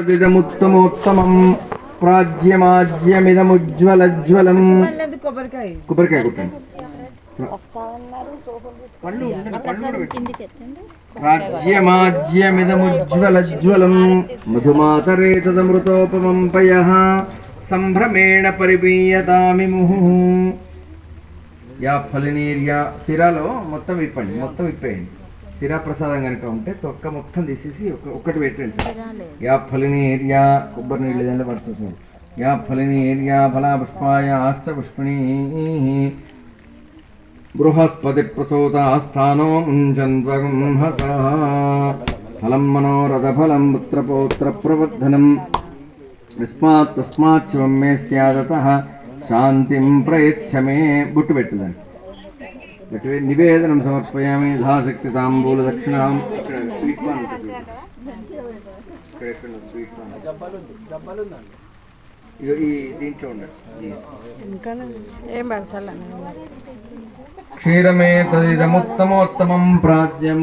ఇదముత్తమోత్తమం ప్రాజ్యమాజ్యమిదముజ్వలజ్వలం. కొబ్బరికాయ కొట్టండి. ప్రాజ్యమాజ్యమిదముజ్వలజ్వలం మధుమాతరే తదమృతోపమం పయః సంభ్రమేణ పరిపీయతామిముహు. యా ఫలినీర్యా సిరాలో మొత్తం విప్పండి, మొత్తం విప్పేయండి. సిరా ప్రసాదం కనుక ఉంటే తొక్క మొత్తం తీసేసి ఒక్కటి పెట్టండి సార్. యా ఫలినీర్యా కొబ్బరి నీళ్ళు ఏదైనా పడుతుంది సార్. యా ఫలినీర్యా ఫలాపుష్పాయ ఆస్త పుష్పిణీ బృహస్పతి ప్రసూతాస్థానో ముంచన్వహస ఫలం మనోరథ ఫలం పుత్రపౌత్ర ప్రవర్ధనం యస్మాత్ తస్మాత్ శివం మే స్యాదతః శాంతిం ప్రయచ్చ మే. బుట్టు పెట్టుదాన్ని నివేదనం సమర్పయామి. యథాశక్తి తాంబూల దక్షిణాం. స్వీట్ పాన్ ఈ దీంట్లో ఉండదు. క్షీరమే తదిదముత్తమోత్తమం ప్రాజ్యం